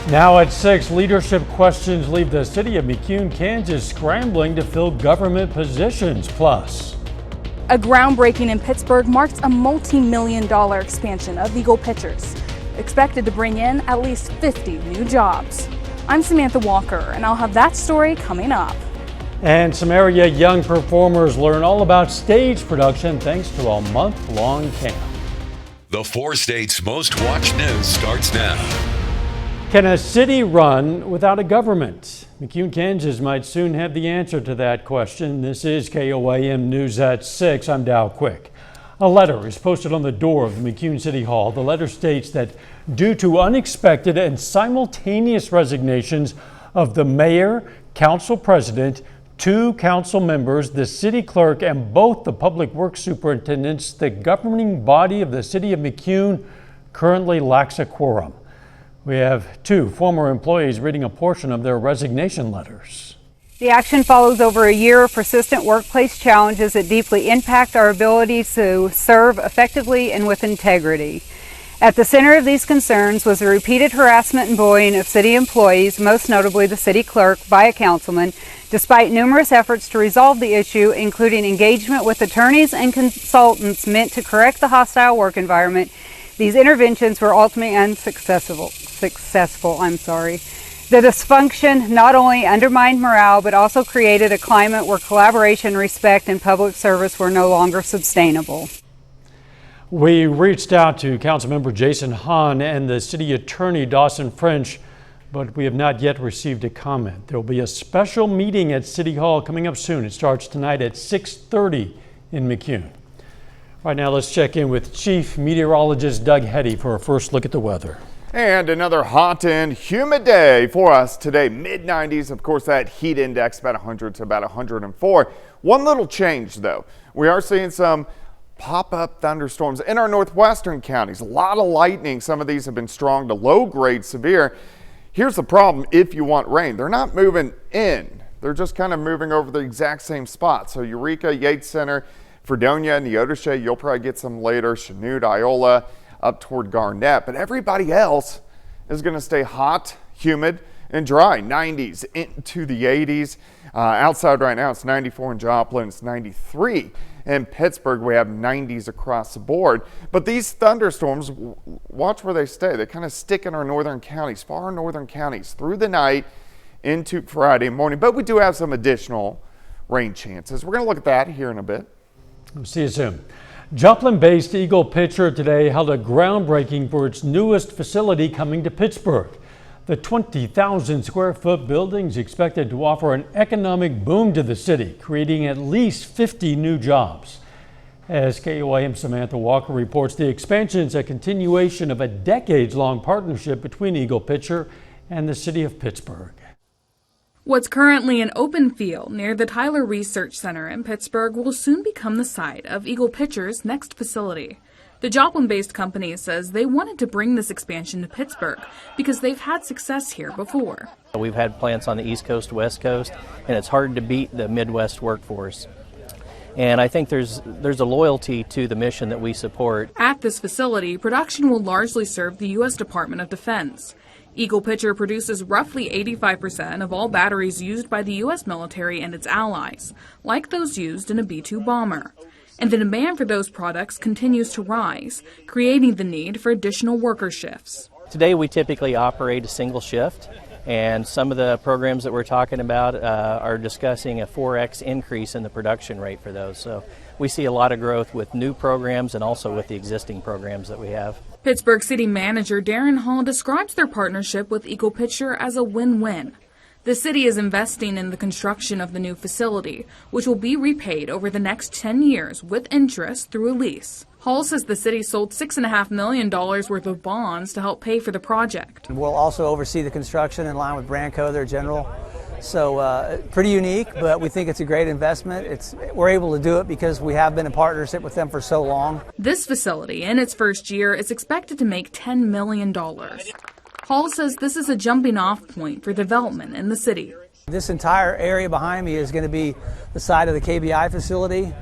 Now at 6, leadership questions leave the city of McCune, Kansas scrambling to fill government positions. Plus, a groundbreaking in Pittsburgh marks a multi-million-dollar expansion of Eagle Pictures, expected to bring in at least 50 new jobs. I'm Samantha Walker, and I'll have that story coming up. And some area young performers learn all about stage production thanks to a month-long camp. The 4 states' most watched news starts now. Can a city run without a government? McCune, Kansas might soon have the answer to that question. This is KOAM News at 6. I'm Dow Quick. A letter is posted on the door of the McCune City Hall. The letter states that due to unexpected and simultaneous resignations of the mayor, council president, 2 council members, the city clerk, and both the public works superintendents, the governing body of the city of McCune currently lacks a quorum. We have 2 former employees reading a portion of their resignation letters. The action follows over a year of persistent workplace challenges that deeply impact our ability to serve effectively and with integrity. At the center of these concerns was the repeated harassment and bullying of city employees, most notably the city clerk, by a councilman, despite numerous efforts to resolve the issue, including engagement with attorneys and consultants meant to correct the hostile work environment. These interventions were ultimately unsuccessful. The dysfunction not only undermined morale, but also created a climate where collaboration, respect, and public service were no longer sustainable. We reached out to Councilmember Jason Hahn and the City Attorney Dawson French, but we have not yet received a comment. There will be a special meeting at City Hall coming up soon. It starts tonight at 6:30 in McCune. Right now, let's check in with Chief Meteorologist Doug Hetty for a first look at the weather. And another hot and humid day for us today. Mid-90s, of course, that heat index about 100 to about 104. One little change, though. We are seeing some pop-up thunderstorms in our northwestern counties. A lot of lightning. Some of these have been strong to low-grade severe. Here's the problem if you want rain. They're not moving in. They're just kind of moving over the exact same spot. So Eureka, Yates Center, Fredonia, Neosho, you'll probably get some later. Chanute, Iola, up toward Garnett. But everybody else is going to stay hot, humid, and dry. 90s into the 80s. Outside right now, it's 94 in Joplin. It's 93 in Pittsburgh. We have 90s across the board. But these thunderstorms, watch where they stay. They kind of stick in our northern counties, far northern counties, through the night into Friday morning. But we do have some additional rain chances. We're going to look at that here in a bit. We'll see you soon. Joplin-based Eagle Pitcher today held a groundbreaking for its newest facility coming to Pittsburgh. The 20,000 square foot building is expected to offer an economic boom to the city, creating at least 50 new jobs. As KOAM Samantha Walker reports, the expansion is a continuation of a decades-long partnership between Eagle Pitcher and the city of Pittsburgh. What's currently an open field near the Tyler Research Center in Pittsburgh will soon become the site of Eagle Pitcher's next facility. The Joplin-based company says they wanted to bring this expansion to Pittsburgh because they've had success here before. We've had plants on the East Coast, West Coast, and it's hard to beat the Midwest workforce. And I think there's a loyalty to the mission that we support. At this facility, production will largely serve the U.S. Department of Defense. Eagle Pitcher produces roughly 85% of all batteries used by the U.S. military and its allies, like those used in a B-2 bomber. And the demand for those products continues to rise, creating the need for additional worker shifts. Today we typically operate a single shift, and some of the programs that we're talking about are discussing a 4x increase in the production rate for those. So we see a lot of growth with new programs and also with the existing programs that we have. Pittsburgh City Manager Darren Hall describes their partnership with Eagle Pitcher as a win-win. The city is investing in the construction of the new facility, which will be repaid over the next 10 years with interest through a lease. Hall says the city sold $6.5 million worth of bonds to help pay for the project. We'll also oversee the construction in line with Branco, their general. So pretty unique, but we think it's a great investment. We're able to do it because we have been in partnership with them for so long. This facility, in its first year, is expected to make $10 million. Hall says this is a jumping-off point for development in the city. This entire area behind me is going to be the site of the KBI facility,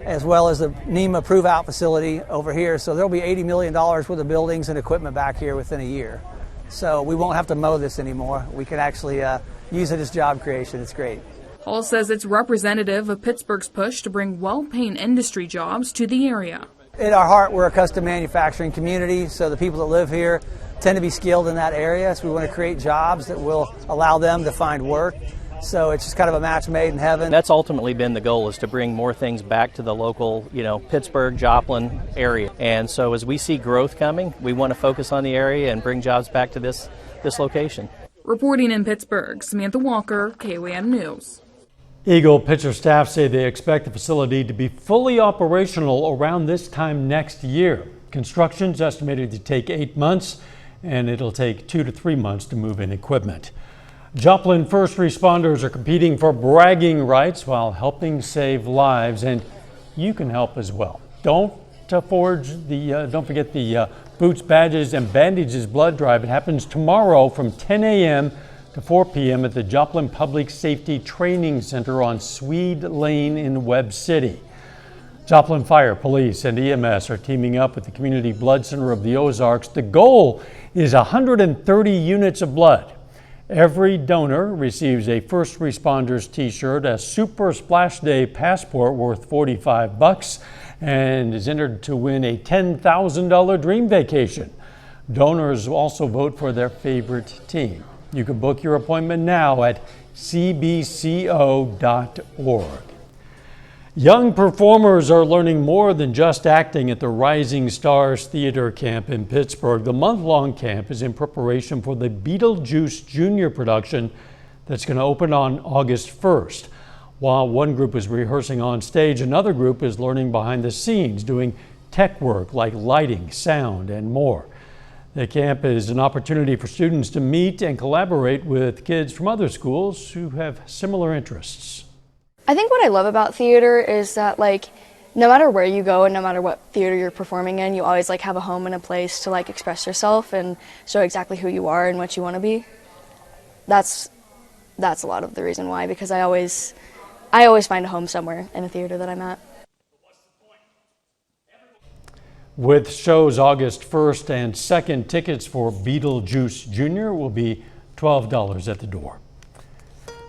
as well as the NEMA prove-out facility over here. So there'll be $80 million worth of buildings and equipment back here within a year. So we won't have to mow this anymore. We can actually use it as job creation. It's great. Hall says it's representative of Pittsburgh's push to bring well-paying industry jobs to the area. In our heart, we're a custom manufacturing community, so the people that live here tend to be skilled in that area. So we want to create jobs that will allow them to find work. So it's just kind of a match made in heaven. That's ultimately been the goal, is to bring more things back to the local, Pittsburgh, Joplin area. And so as we see growth coming, we want to focus on the area and bring jobs back to this location. Reporting in Pittsburgh, Samantha Walker, KOAM News. Eagle pitcher staff say they expect the facility to be fully operational around this time next year. Construction's estimated to take 8 months, and it'll take 2 to 3 months to move in equipment. Joplin first responders are competing for bragging rights while helping save lives, and you can help as well. Don't forget the Boots, Badges, and Bandages blood drive. It happens tomorrow from 10 a.m. to 4 p.m. at the Joplin Public Safety Training Center on Swede Lane in Webb City. Joplin Fire, Police, and EMS are teaming up with the Community Blood Center of the Ozarks. The goal is 130 units of blood. Every donor receives a First Responders t-shirt, a Super Splash Day passport worth $45, and is entered to win a $10,000 dream vacation. Donors also vote for their favorite team. You can book your appointment now at cbco.org. Young performers are learning more than just acting at the Rising Stars Theater Camp in Pittsburgh. The month-long camp is in preparation for the Beetlejuice Jr. production that's going to open on August 1st. While one group is rehearsing on stage, another group is learning behind the scenes, doing tech work like lighting, sound, and more. The camp is an opportunity for students to meet and collaborate with kids from other schools who have similar interests. I think what I love about theater is that, no matter where you go and no matter what theater you're performing in, you always have a home and a place to express yourself and show exactly who you are and what you want to be. That's a lot of the reason why, because I always find a home somewhere in a theater that I'm at. With shows August 1st and 2nd, tickets for Beetlejuice Jr. will be $12 at the door.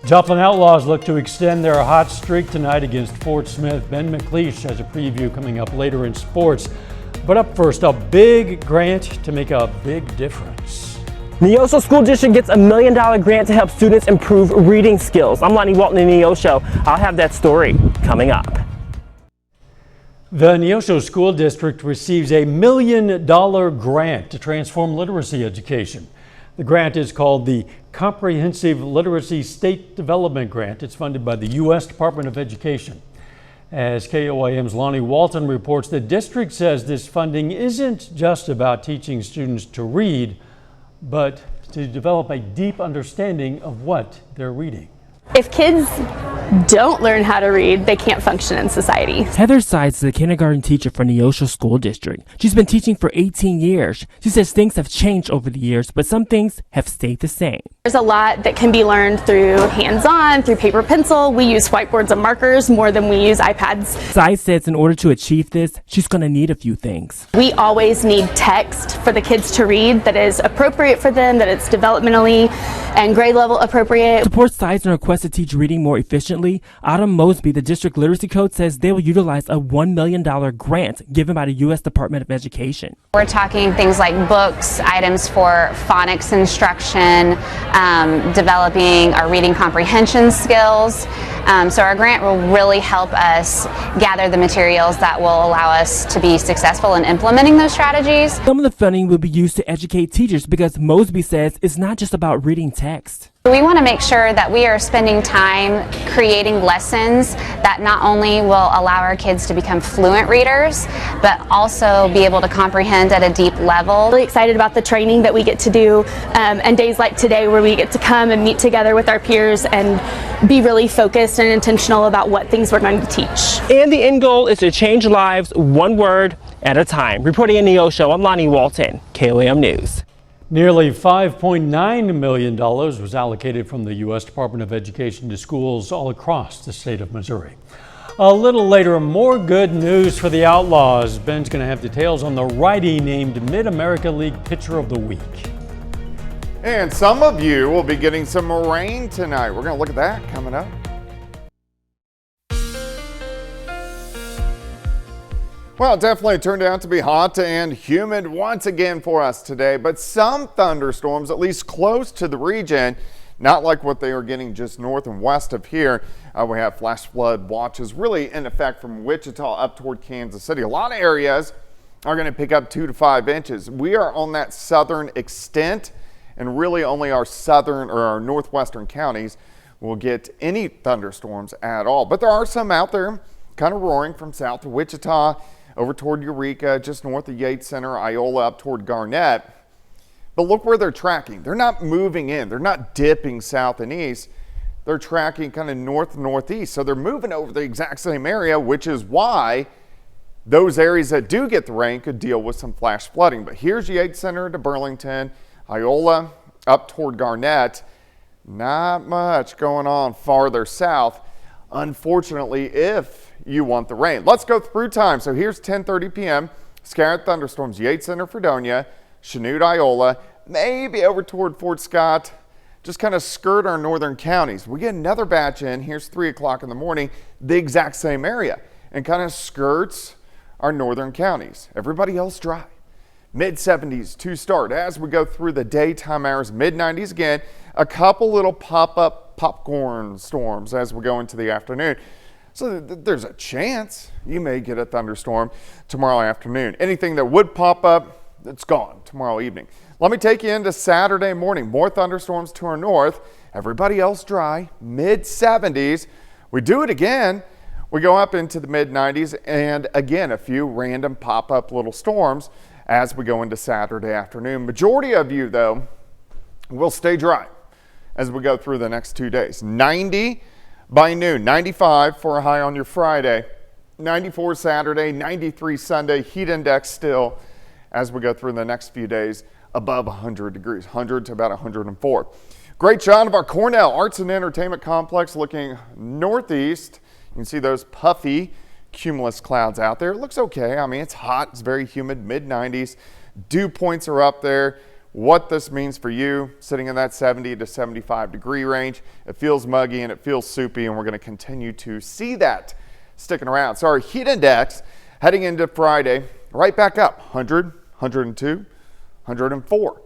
Joplin Outlaws look to extend their hot streak tonight against Fort Smith. Ben McLeish has a preview coming up later in sports. But up first, a big grant to make a big difference. Neosho School District gets a $1 million grant to help students improve reading skills. I'm Lonnie Walton in Neosho. I'll have that story coming up. The Neosho School District receives a $1 million grant to transform literacy education. The grant is called the Comprehensive Literacy State Development Grant. It's funded by the U.S. Department of Education. As KOAM's Lonnie Walton reports, the district says this funding isn't just about teaching students to read, but to develop a deep understanding of what they're reading. If kids don't learn how to read, they can't function in society. Heather Sides is a kindergarten teacher for Neosho School District. She's been teaching for 18 years. She says things have changed over the years, but some things have stayed the same. There's a lot that can be learned through hands-on, through paper pencil. We use whiteboards and markers more than we use iPads. Sides says in order to achieve this, she's going to need a few things. We always need text for the kids to read that is appropriate for them, that it's developmentally and grade level appropriate. Support Sides in her quest to teach reading more efficiently. Autumn Mosby, the district literacy coach, says they will utilize a $1 million grant given by the U.S. Department of Education. We're talking things like books, items for phonics instruction, developing our reading comprehension skills. So our grant will really help us gather the materials that will allow us to be successful in implementing those strategies. Some of the funding will be used to educate teachers because Mosby says it's not just about reading text. We want to make sure that we are spending time creating lessons that not only will allow our kids to become fluent readers, but also be able to comprehend at a deep level. Really excited about the training that we get to do and days like today where we get to come and meet together with our peers and be really focused and intentional about what things we're going to teach. And the end goal is to change lives one word at a time. Reporting in Neosho, I'm Lonnie Walton, KOAM News. Nearly $5.9 million was allocated from the U.S. Department of Education to schools all across the state of Missouri. A little later, more good news for the Outlaws. Ben's going to have details on the righty named Mid-America League Pitcher of the Week. And some of you will be getting some rain tonight. We're going to look at that coming up. Well, it definitely turned out to be hot and humid once again for us today, but some thunderstorms, at least close to the region, not like what they are getting just north and west of here. We have flash flood watches really in effect from Wichita up toward Kansas City. A lot of areas are going to pick up 2 to 5 inches. We are on that southern extent, and really only our southern or our northwestern counties will get any thunderstorms at all. But there are some out there kind of roaring from south to Wichita, over toward Eureka, just north of Yates Center, Iola, up toward Garnett. But look where they're tracking. They're not moving in. They're not dipping south and east. They're tracking kind of north-northeast. So they're moving over the exact same area, which is why those areas that do get the rain could deal with some flash flooding. But here's Yates Center to Burlington, Iola, up toward Garnett. Not much going on farther south, unfortunately, if you want the rain. Let's go through time. So here's 10:30 p.m. Scattered thunderstorms, Yates Center, Fredonia, Chanute, Iola, maybe over toward Fort Scott, just kind of skirt our northern counties. We get another batch in. Here's 3 o'clock in the morning, the exact same area, and kind of skirts our northern counties. Everybody else dry. Mid-70s to start as we go through the daytime hours. Mid-90s again. A couple little pop-up popcorn storms as we go into the afternoon. So there's a chance you may get a thunderstorm tomorrow afternoon. Anything that would pop up, it's gone tomorrow evening. Let me take you into Saturday morning. More thunderstorms to our north. Everybody else dry. Mid-70s. We do it again. We go up into the mid-90s, and again, a few random pop-up little storms as we go into Saturday afternoon. Majority of you, though, will stay dry as we go through the next 2 days. 90 by noon, 95 for a high on your Friday, 94 Saturday, 93 Sunday, heat index still as we go through the next few days above 100 degrees, 100 to about 104. Great shot of our Cornell Arts and Entertainment Complex looking northeast. You can see those puffy cumulus clouds out there. It looks okay. I mean, it's hot, it's very humid, mid-90s. Dew points are up there. What this means for you, sitting in that 70 to 75 degree range. It feels muggy and it feels soupy, and we're going to continue to see that sticking around. So our heat index heading into Friday, right back up, 100, 102, 104.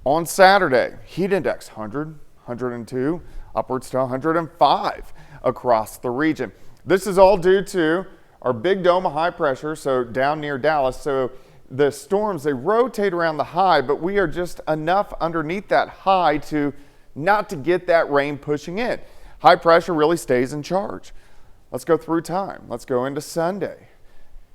On Saturday, heat index 100, 102, upwards to 105 across the region. This is all due to our big dome of high pressure, so down near Dallas. So the storms, they rotate around the high, but we are just enough underneath that high to not to get that rain pushing in. High pressure really stays in charge. Let's go through time. Let's go into Sunday.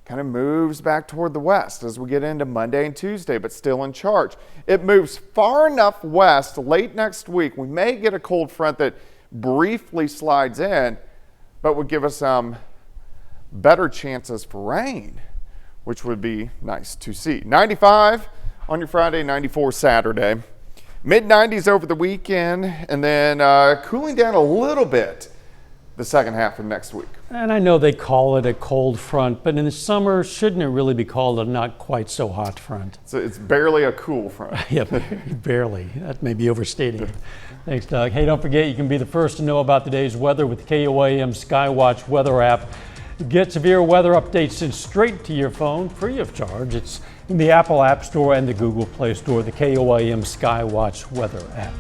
Kind of moves back toward the west as we get into Monday and Tuesday, but still in charge. It moves far enough west late next week. We may get a cold front that briefly slides in, but would give us some better chances for rain, which would be nice to see. 95 on your Friday, 94 Saturday. Mid-90s over the weekend, and then cooling down a little bit the second half of next week. And I know they call it a cold front, but in the summer, shouldn't it really be called a not quite so hot front? So it's barely a cool front. Yeah, barely. That may be overstating it. Thanks, Doug. Hey, don't forget you can be the first to know about today's weather with the KOAM Skywatch weather app. Get severe weather updates sent straight to your phone, free of charge. It's in the Apple App Store and the Google Play Store, the KOAM Skywatch weather app.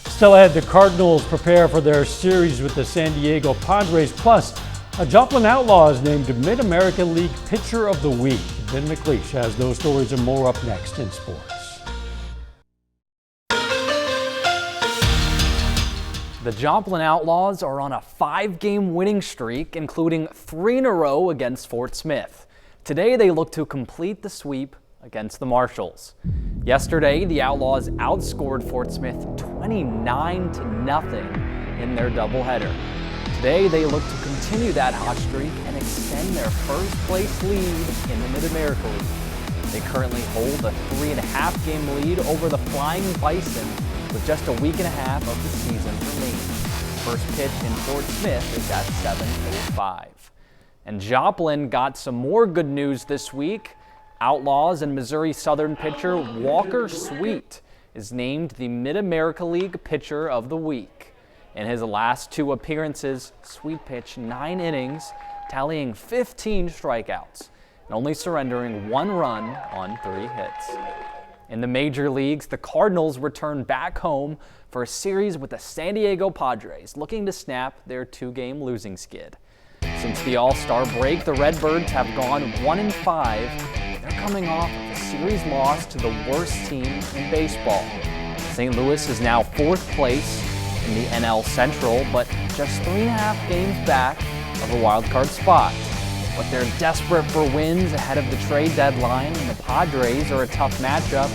Still ahead, the Cardinals prepare for their series with the San Diego Padres. Plus, a Joplin Outlaw is named Mid-American League Pitcher of the Week. Ben McLeish has those stories and more up next in sports. The Joplin Outlaws are on a 5-game winning streak, including 3 in a row against Fort Smith. Today, they look to complete the sweep against the Marshals. Yesterday, the Outlaws outscored Fort Smith 29-0 in their doubleheader. Today, they look to continue that hot streak and extend their first-place lead in the Mid-America League. They currently hold a 3.5-game lead over the Flying Bison with just a week and a half of the season remaining. First pitch in Fort Smith is at 7:05. And Joplin got some more good news this week. Outlaws and Missouri Southern pitcher Walker Sweet is named the Mid-America League Pitcher of the Week. In his last 2 appearances, Sweet pitched 9 innings, tallying 15 strikeouts, and only surrendering 1 run on 3 hits. In the major leagues, the Cardinals return back home for a series with the San Diego Padres, looking to snap their 2-game losing skid. Since the All-Star break, the Redbirds have gone 1-5. They're coming off of a series loss to the worst team in baseball. St. Louis is now 4th place in the NL Central, but just 3.5 games back of a wild card spot. But they're desperate for wins ahead of the trade deadline, and the Padres are a tough matchup.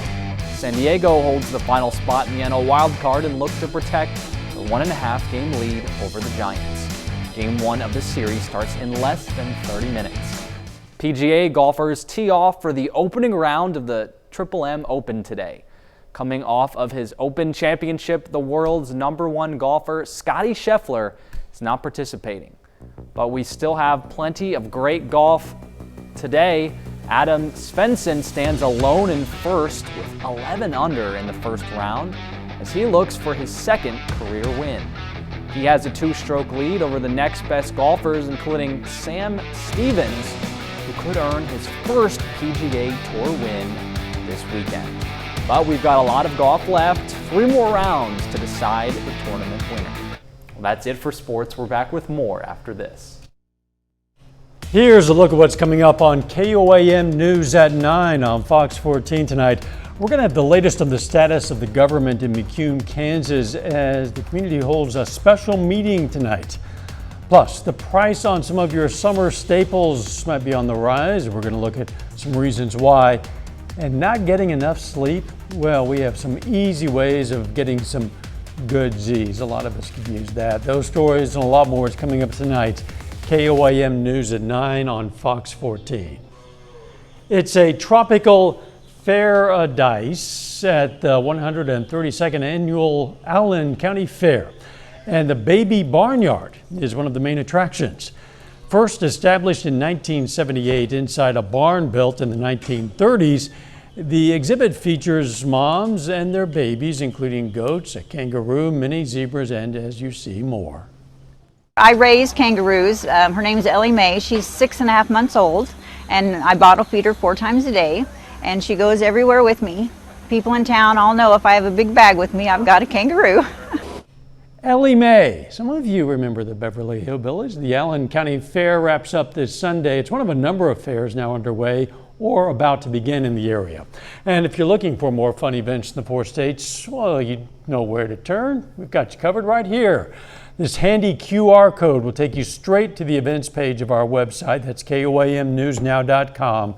San Diego holds the final spot in the NL wild card and looks to protect the 1.5 game lead over the Giants. Game 1 of the series starts in less than 30 minutes. PGA golfers tee off for the opening round of the M Open today. Coming off of his Open Championship, the world's #1 golfer, Scottie Scheffler, is not participating. But we still have plenty of great golf today. Adam Svensson stands alone in first with 11 under in the first round as he looks for his 2nd career win. He has a 2-stroke lead over the next best golfers, including Sam Stevens, who could earn his first PGA Tour win this weekend. But we've got a lot of golf left, 3 more rounds to decide the tournament winner. Well, that's it for sports. We're back with more after this. Here's a look at what's coming up on KOAM News at 9 on Fox 14 tonight. We're going to have the latest on the status of the government in McCune, Kansas, as the community holds a special meeting tonight. Plus, the price on some of your summer staples might be on the rise. We're going to look at some reasons why. And not getting enough sleep? Well, we have some easy ways of getting some good Z's. A lot of us could use that. Those stories and a lot more is coming up tonight. KOAM News at 9 on Fox 14. It's a tropical paradise at the 132nd Annual Allen County Fair. And the Baby Barnyard is one of the main attractions. First established in 1978 inside a barn built in the 1930s, the exhibit features moms and their babies, including goats, a kangaroo, mini zebras, and, as you see, more. I raise kangaroos. Her name is Ellie Mae. She's 6.5 months old, and I bottle feed her 4 times a day, and she goes everywhere with me. People in town all know if I have a big bag with me, I've got a kangaroo. Ellie Mae. Some of you remember the Beverly Hillbillies. The Allen County Fair wraps up this Sunday. It's one of a number of fairs now underway or about to begin in the area. And if you're looking for more fun events in the 4 states, well, you know where to turn. We've got you covered right here. This handy QR code will take you straight to the events page of our website. That's KOAMnewsnow.com.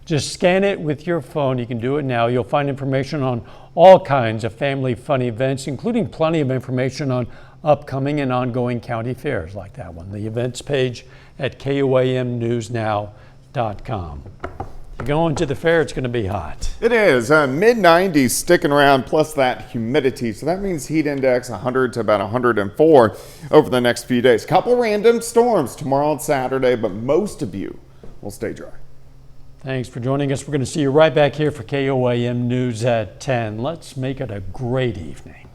Just scan it with your phone. You can do it now. You'll find information on all kinds of family fun events, including plenty of information on upcoming and ongoing county fairs like that one. The events page at KOAMnewsnow.com. If you're going to the fair, it's going to be hot. It is. Mid-90s sticking around, plus that humidity. So that means heat index 100 to about 104 over the next few days. Couple random storms tomorrow and Saturday, but most of you will stay dry. Thanks for joining us. We're going to see you right back here for KOAM News at 10. Let's make it a great evening.